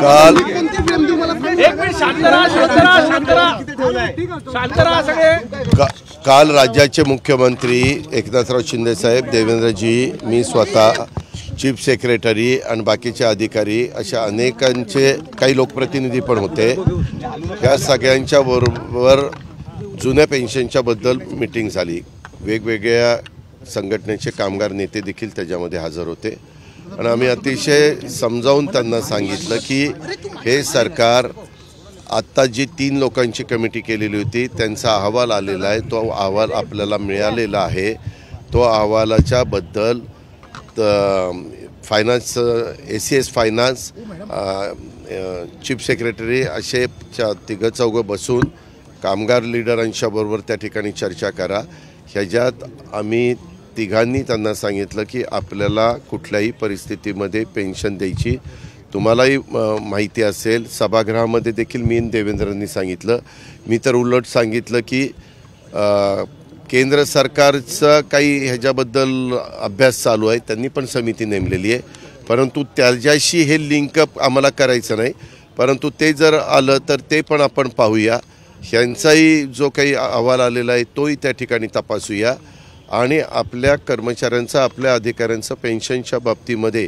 काल काल राज्याचे मुख्यमंत्री एकनाथराव शिंदे साहेब, देवेंद्रजी, मी स्वतः, चीफ सेक्रेटरी आणि बाकीचे अधिकारी अशा अनेकांचे काही लोकप्रतिनिधी पण होते। या सगळ्यांच्या बरोबर जुन्या पेन्शनच्या बद्दल मीटिंग झाली। वेगवेगळ्या संघटनेचे कामगार नेते देखील त्याच्यामध्ये हजर होते आणि आम्ही अतिशय समजावून त्यांना सांगितलं की हे सरकार आत्ता जी 3 लोकांची कमिटी केलेली होती त्यांचा अहवाल आलेला आहे, तो अहवाल आपल्याला मिळालेला आहे। तो अहवालाच्या बद्दल finance, ACS finance, chief secretary असे 3-4 बसून कामगार लिडरांच्या बरोबर त्या ठिकाणी चर्चा करा। ह्याच्यात आम्ही तिघांनी त्यांना सांगितलं की आपल्याला कुठल्याही परिस्थितीमध्ये पेन्शन द्यायची, तुम्हालाही माहिती असेल सभागृहामध्ये देखील मी देवेंद्रांनी सांगितलं। मी तर उलट सांगितलं की केंद्र सरकारचा काही ह्याच्याबद्दल अभ्यास चालू आहे, त्यांनी पण समिती नेमलेली आहे, परंतु त्याच्याशी हे लिंकअप आम्हाला करायचं नाही, परंतु ते जर आलं तर ते पण आपण पाहूया। ह्यांचाही जो काही अहवाल आलेला आहे तोही त्या ठिकाणी तपासूया आणि आपल्या कर्मचाऱ्यांचा, आपल्या अधिकाऱ्यांचा पेन्शनच्या बाबतीमध्ये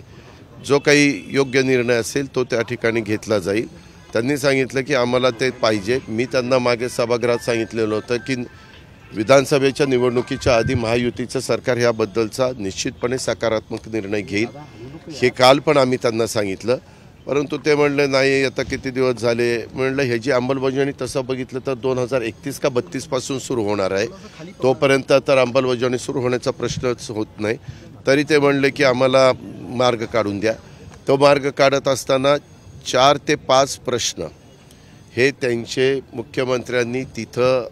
जो काही योग्य निर्णय असेल तो त्या ठिकाणी घेतला जाईल। त्यांनी सांगितलं की आम्हाला ते पाहिजे। मी त्यांना मागे सभागृहात सांगितलेलं होतं की विधानसभेच्या निवडणुकीच्या आधी महायुतीचं सरकार ह्याबद्दलचा निश्चितपणे सकारात्मक निर्णय घेईल, हे काल पण आम्ही त्यांना सांगितलं, परंतु ते म्हणले नाही आता किती दिवस झाले। म्हणलं ह्याची अंमलबजावणी तसं बघितलं तर 2031 का 32 पासून सुरू होणार आहे, तोपर्यंत तर अंमलबजावणी सुरू होण्याचा प्रश्नच होत नाही। तरी ते म्हणले की आम्हाला मार्ग काढून द्या। तो मार्ग काढत असताना 4 ते 5 प्रश्न हे त्यांचे मुख्यमंत्र्यांनी तिथं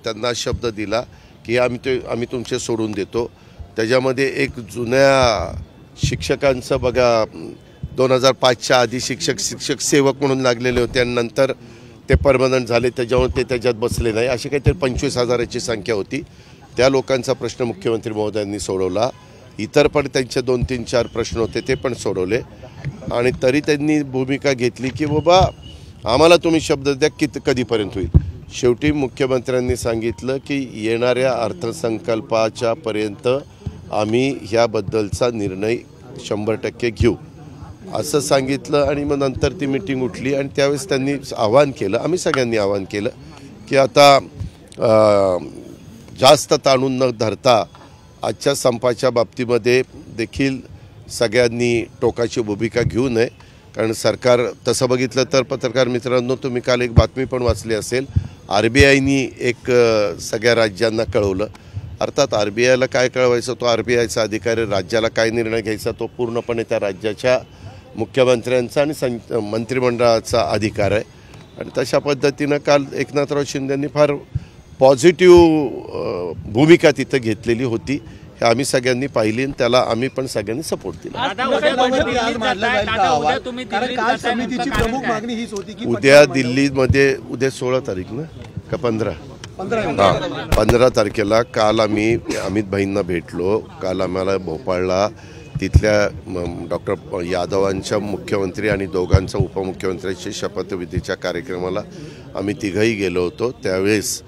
त्यांना शब्द दिला की आम्ही तुमचे सोडून देतो। त्याच्यामध्ये एक जुन्या शिक्षकांचं बघा, 2005च्या आधी शिक्षक सेवक म्हणून लागलेले होते आणि नंतर ते परमनंट झाले, त्याच्यामुळे ते त्याच्यात बसले नाही, अशी काहीतरी 25,000ची संख्या होती। त्या लोकांचा प्रश्न मुख्यमंत्री महोदयांनी सोडवला। इतर पण त्यांचे 2-3-4 प्रश्न होते ते पण सोडवले आणि तरी त्यांनी भूमिका घेतली की बाबा आम्हाला तुम्ही शब्द द्या कधीपर्यंत होईल। शेवटी मुख्यमंत्र्यांनी सांगितलं की येणाऱ्या अर्थसंकल्पाच्या पर्यंत आम्ही ह्याबद्दलचा निर्णय 100% घेऊ असं सांगितलं आणि मग नंतर ती मीटिंग उठली आणि त्यावेळेस त्यांनी आवाहन केलं, आम्ही सगळ्यांनी आवाहन केलं की आता जास्त ताणून न धरता आजच्या संपाच्या बाबतीमध्ये देखील सगळ्यांनी टोकाची भूमिका घेऊ नये, कारण सरकार तसं बघितलं तर पत्रकार मित्रांनो तुम्ही काल एक बातमी पण वाचली असेल, RBIनी एक सगळ्या राज्यांना कळवलं। अर्थात RBIला काय कळवायचं तो RBIचा अधिकारी, राज्याला काय निर्णय घ्यायचा तो पूर्णपणे त्या राज्याच्या मुख्यमंत्र्यांचा आणि मंत्रिमंडळाचा अधिकार आहे आणि तशा पद्धतीनं काल एकनाथराव शिंदेंनी फार पॉझिटिव्ह भूमिका तिथं घेतलेली होती, हे आम्ही सगळ्यांनी पाहिली आणि त्याला आम्ही पण सगळ्यांनी सपोर्ट दिला। उद्या दिल्लीमध्ये, उद्या 16 तारीख ना का 15? 15 तारखेला काल आम्ही अमित भाईंना भेटलो। काल आम्हाला भोपाळला तिथल्या डॉक्टर यादवांच्या मुख्यमंत्री आणि दोघांच्या उपमुख्यमंत्र्यांची शपथविधीच्या कार्यक्रमाला आम्ही तिघंही गेलो होतो। त्यावेळेस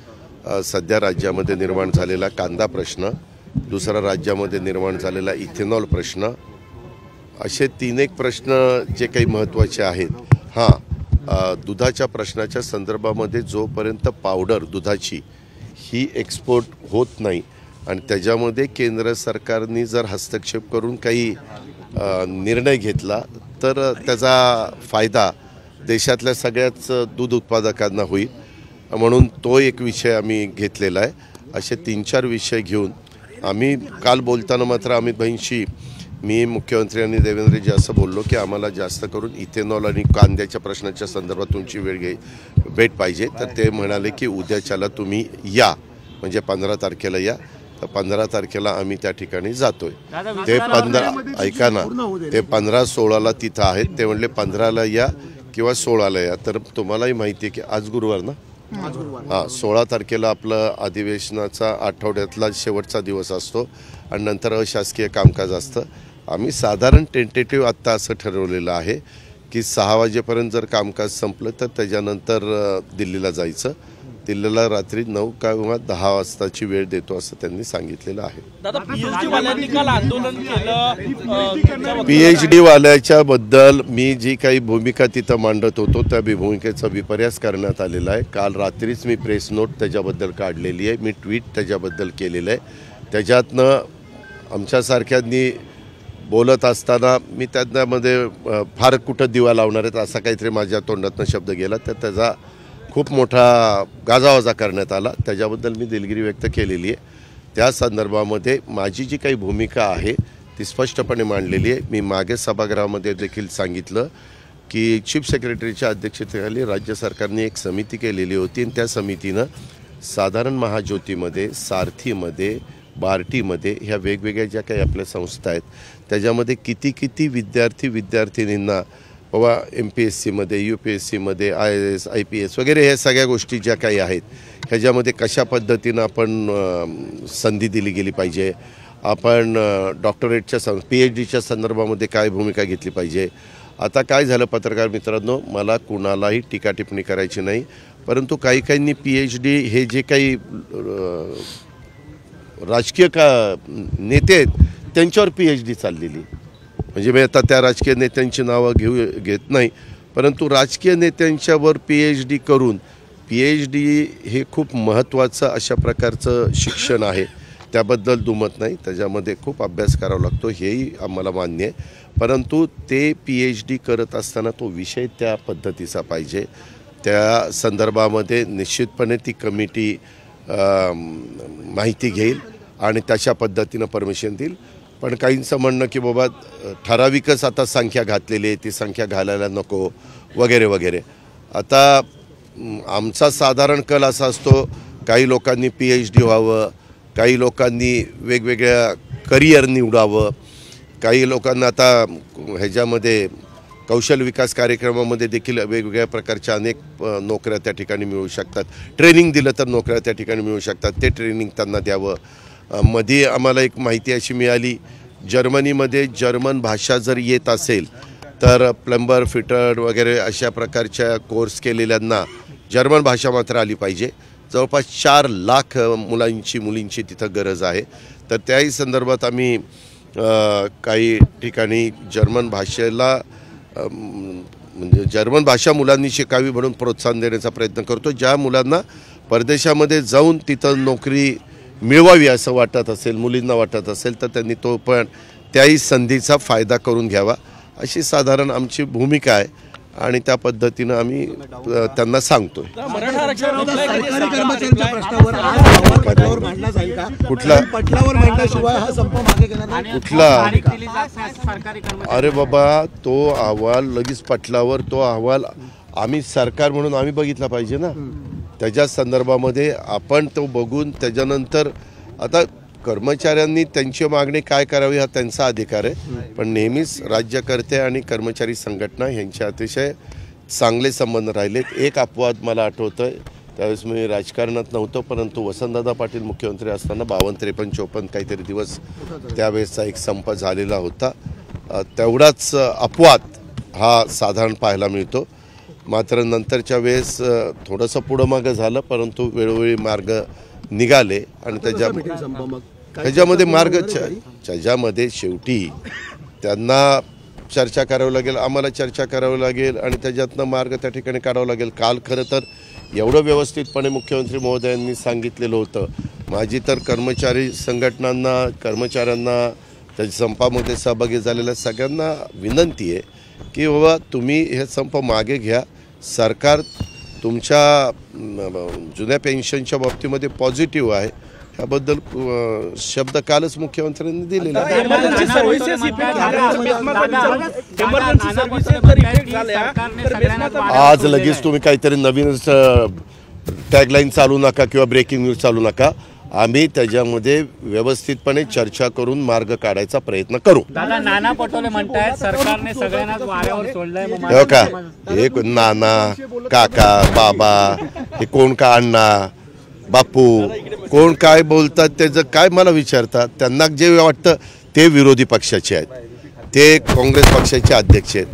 सध्या राज्यामध्ये निर्माण झालेला कांदा प्रश्न, दुसरा राज्यामध्ये निर्माण झालेला इथेनॉल प्रश्न, असे 3 प्रश्न जे काही महत्त्वाचे आहेत। दुधाच्या प्रश्नाच्या संदर्भामध्ये जोपर्यंत पावडर दुधाची ही एक्सपोर्ट होत नाही आणि त्याच्यामध्ये केंद्र सरकारने जर हस्तक्षेप करून काही निर्णय घेतला तर त्याचा फायदा देशातल्या सगळ्याच दूध उत्पादकांना होईल, म्हणून तो एक विषय आम्ही घेतलेला आहे। असे 3-4 विषय घेऊन आम्ही काल बोलताना मात्र अमित भाईंशी मी, मुख्यमंत्री आणि देवेंद्रजी असं बोललो की आम्हाला जास्त करून इथेनॉल आणि कांद्याच्या प्रश्नाच्या संदर्भात तुमची भेट पाहिजे, तर ते म्हणाले की उद्याच्याला तुम्ही या, म्हणजे 15 तारखेला या। तर 15 तारखेला आम्ही त्या ठिकाणी जातोय। ते 15 ऐका ना, ते 15-16ला तिथं आहेत, ते म्हणले 15ला या किंवा 16ला या। तर तुम्हालाही माहिती आहे की आज गुरुवार ना, 16 तारखेला आपलं अधिवेशनाचा आठवड्यातला शेवटचा दिवस असतो आणि नंतर अशासकीय कामकाज असतं आम्ही साधारण टेंटेटिव्ह आत्ता असं ठरवलेलं आहे की 6 वाजेपर्यंत जर कामकाज संपलं तर त्याच्यानंतर दिल्लीला जायचं. दिल्लीला रात्री 9 किंवा 10 वाजताची वेळ देतो असं त्यांनी सांगितलेलं आहे. PhD वाल्याच्या बद्दल मी जी काही भूमिका तिथं मांडत होतो त्या भूमिकेचा विपर्यास करण्यात आलेला आहे. काल रात्रीच मी प्रेस नोट त्याच्याबद्दल काढलेली आहे, मी ट्विट त्याच्याबद्दल केलेलं आहे. त्याच्यातनं आमच्यासारख्यांनी बोलत असताना मी त्यामध्ये फार कुठं दिवा लावणार आहेत असा काहीतरी माझ्या तोंडातनं शब्द गेला तर त्याचा खूप मोठा गाजावाजा करण्यात आला. त्याच्याबद्दल मी दिलगिरी व्यक्त केलेली आहे. त्या संदर्भामध्ये माझी जी काही भूमिका आहे ती स्पष्टपणे मांडलेली आहे. मी मागे सभागृहामध्ये देखील सांगितलं की चीफ सेक्रेटरीच्या अध्यक्षतेखाली राज्य सरकारने एक समिती केलेली होती आणि त्या समितीनं साधारण महाज्योतीमध्ये, सारथीमध्ये, बार्टीमध्ये ह्या वेगवेगळ्या ज्या काही आपल्या संस्था आहेत त्याच्यामध्ये किती विद्यार्थिनींना बाबा MPSCमध्ये, UPSCमध्ये, IAS, IPS वगैरे ह्या सगळ्या गोष्टी ज्या काही आहेत ह्याच्यामध्ये कशा पद्धतीनं आपण संधी दिली गेली पाहिजे, आपण डॉक्टरेटच्या PhDच्या संदर्भामध्ये काय भूमिका घेतली पाहिजे. आता काय झालं पत्रकार मित्रांनो, मला कुणालाही टीका टिप्पणी करायची नाही, परंतु काहींनी PhD हे जे काही राजकीय नेते आहेत त्यांच्यावर PhD चाललेली. म्हणजे मी आता त्या राजकीय नेत्यांची नावं घेत नाही, परंतु राजकीय नेत्यांच्यावर PhD करून PhD हे खूप महत्त्वाचं अशा प्रकारचं शिक्षण आहे, त्याबद्दल दुमत नाही. त्याच्यामध्ये खूप अभ्यास करावा लागतो हेही आम्हाला मान्य आहे, परंतु ते PhD करत असताना तो विषय त्या पद्धतीचा पाहिजे. त्या संदर्भामध्ये निश्चितपणे ती कमिटी माहिती घेईल आणि तशा पद्धतीनं परमिशन देईल. पण काहींचं म्हणणं की बाबा ठराविकच आता संख्या घातलेली आहे, ती संख्या घालायला नको वगैरे वगैरे. आता आमचा साधारण कल असा असतो, काही लोकांनी PhD व्हावं, काही लोकांनी वेगवेगळ्या करिअर निवडावं, काही लोकांना आता ह्याच्यामध्ये कौशल्य विकास कार्यक्रमामध्ये देखील वेगवेगळ्या प्रकारच्या अनेक नोकऱ्या त्या ठिकाणी मिळू शकतात. ट्रेनिंग दिलं तर नोकऱ्या त्या ठिकाणी मिळू शकतात, ते ट्रेनिंग त्यांना द्यावं. मध्ये आम्हाला एक माहिती अशी मिळाली, जर्मनीमध्ये जर्मन भाषा जर येत असेल तर प्लंबर, फिटर वगैरे अशा प्रकारच्या कोर्स केलेल्यांना जर्मन भाषा मात्र आली पाहिजे. जवळपास 4 लाख मुलींची तिथं गरज आहे. तर त्याही संदर्भात आम्ही काही ठिकाणी जर्मन भाषेला म्हणजे जर्मन भाषा मुलांनी शिकावी म्हणून प्रोत्साहन देण्याचा प्रयत्न करतो. ज्या मुलांना परदेशामध्ये जाऊन तिथं नोकरी मिळवावी असं वाटत असेल, मुलींना वाटत असेल, तर त्यांनी तो पण त्याही संधीचा फायदा करून घ्यावा अशी साधारण आमची भूमिका आहे आणि त्या पद्धतीनं आम्ही त्यांना सांगतोय. कुठला अरे बाबा, तो अहवाल लगेच पटलावर तो अहवाल आम्ही सरकार म्हणून आम्ही बघितला पाहिजे ना. त्याच्या संदर्भामध्ये आपण तो बघून त्याच्यानंतर आता कर्मचाऱ्यांनी त्यांची मागणी काय करावी हा त्यांचा अधिकार आहे. पण नेहमीच राज्यकर्ते आणि कर्मचारी संघटना यांचे अतिशय चांगले संबंध राहिलेत. एक अपवाद मला आठवतोय, त्यावेळेस मी राजकारणात नव्हतो, परंतु वसंतदादा पाटील मुख्यमंत्री असताना 52, 53, 54 काहीतरी दिवस त्यावेळेसचा एक संप झालेला होता. तेवढाच अपवाद हा साधारण पाहायला मिळतो. मात्र नंतरच्या वेळेस थोडंसं पुढं मागं झालं, परंतु वेळोवेळी मार्ग निघाले आणि त्याच्यामध्ये मार्ग ज्याच्यामध्ये शेवटी त्यांना चर्चा करावी लागेल, आम्हाला चर्चा करावी लागेल आणि त्याच्यातनं मार्ग त्या ठिकाणी काढावा लागेल. काल खरं तर एवढं व्यवस्थितपणे मुख्यमंत्री महोदयांनी सांगितलेलं होतं. माझी तर कर्मचारी संघटनांना, कर्मचाऱ्यांना, त्याच्या संपामध्ये सहभागी झालेल्या सगळ्यांना विनंती आहे की बाबा तुम्ही हे संप मागे घ्या. सरकार तुमच्या जुन्या पेन्शनच्या बाबतीमध्ये पॉझिटिव्ह आहे, याबद्दल शब्द कालच मुख्यमंत्र्यांनी दिलेला. आज लगेच तुम्ही काहीतरी नवीन टॅगलाईन चालू नका किंवा ब्रेकिंग न्यूज चालू नका. आम्ही त्याच्यामध्ये व्यवस्थितपणे चर्चा करून मार्ग काढायचा प्रयत्न करू. नाना पटोले म्हणतात सरकारने सगळ्यांनाच वाऱ्यावर सोडलंय. हो का, हे नाना, काका, बाबा, हे कोण का अण्णा, बापू, कोण काय बोलतात त्याचं काय मला विचारतात. त्यांना जे वाटतं ते विरोधी पक्षाचे आहेत. ते काँग्रेस पक्षाचे अध्यक्ष आहेत.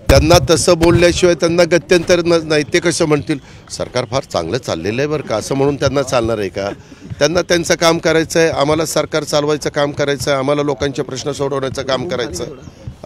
त्यांना तसं बोलल्याशिवाय त्यांना गत्यंतर नाही. ते कसं म्हणतील सरकार फार चांगलं चाललेलं आहे बरं का, असं म्हणून त्यांना चालणार आहे का? त्यांना त्यांचं काम करायचं आहे, आम्हाला सरकार चालवायचं काम करायचं आहे, आम्हाला लोकांचे प्रश्न सोडवण्याचं काम करायचं आहे,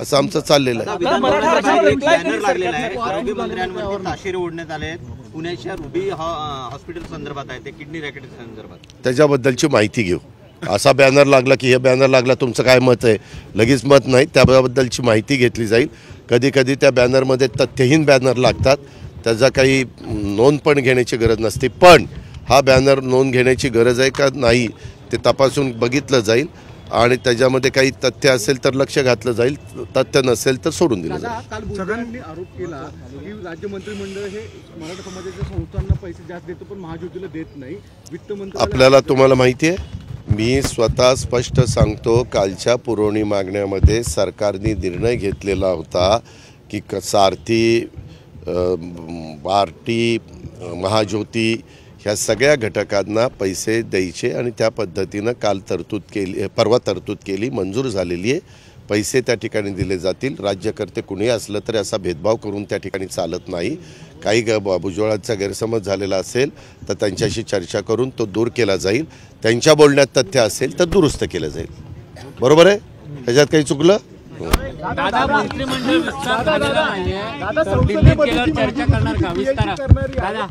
असं आमचं चाललेलं आहे. बॅनर लागलेला आहे, आरोग्यमंत्र्यांवरती ताशेरे ओढण्यात आले आहेत. पुण्याच्या रुबी हॉस्पिटल संदर्भात आहे, ते किडनी रॅकेट संदर्भात. त्याच्याबद्दलची माहिती घेऊ. असा बॅनर लागला की हे बॅनर लागला, तुमचं काय मत आहे? लगेच मत नाही, त्याबद्दलची माहिती घेतली जाईल. कधी कधी त्या बॅनरमध्ये तथ्यहीन बॅनर लागतात, त्याचा काही नोंद पण घेण्याची गरज नसते. पण हा बॅनर नोंद घेण्याची गरज आहे का नाही ते तपासून बघितलं जाईल आणि त्याच्यामध्ये काही तथ्य असेल तर लक्ष घातलं जाईल, तथ्य नसेल तर सोडून दिलं जाईल. काल सगळ्यांनी आरोप केला की राज्य मंत्रिमंडळ हे मराठा समाजाच्या संस्थांना पैसे जास्त देतो पण महाज्योतीला देत नाही. वित्त मंत्री आपल्याला तुम्हाला माहिती आहे, मी स्वतः स्पष्ट सांगतो, कालच्या पुरवणी मागण्यामध्ये सरकारने निर्णय घेतलेला होता की सारथी, बार्टी, महाज्योती ह्या सगळ्या घटकांना पैसे द्यायचे आणि त्या पद्धतीनं काल तरतूद केली, परवा तरतूद केली, मंजूर झालेली आहे. पैसे त्या ठिकाणी दिले जातील. राज्यकर्ते कुणी असलं तरी असा भेदभाव करून त्या ठिकाणी चालत नाही. काही भुजबळांचा गैरसमज झालेला असेल तर त्यांच्याशी चर्चा करून तो दूर केला जाईल. त्यांच्या बोलण्यात तथ्य असेल तर दुरुस्त केलं जाईल. बरोबर आहे? ह्याच्यात काही चुकलं? दादा, मंत्रिमंडळ विस्तार झालेला नाहीये, तर दिल्लीत गेल्यावर चर्चा करणार का विस्तार? दादा,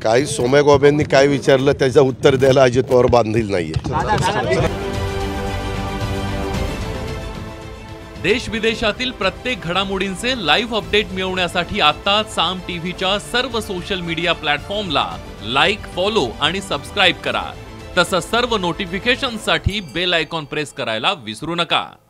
काही सोम्या गोब्यांनी काय विचारलं त्याचं उत्तर द्यायला अजित पवार बांधील नाहीये. देश विदेशातील प्रत्येक घडामोडींचे लाईव्ह अपडेट मिळवण्यासाठी आता साम टीव्हीच्या सर्व सोशल मीडिया प्लॅटफॉर्मला लाईक, फॉलो आणि सबस्क्राईब करा. तसंच सर्व नोटिफिकेशनसाठी बेल आयकॉन प्रेस करायला विसरू नका.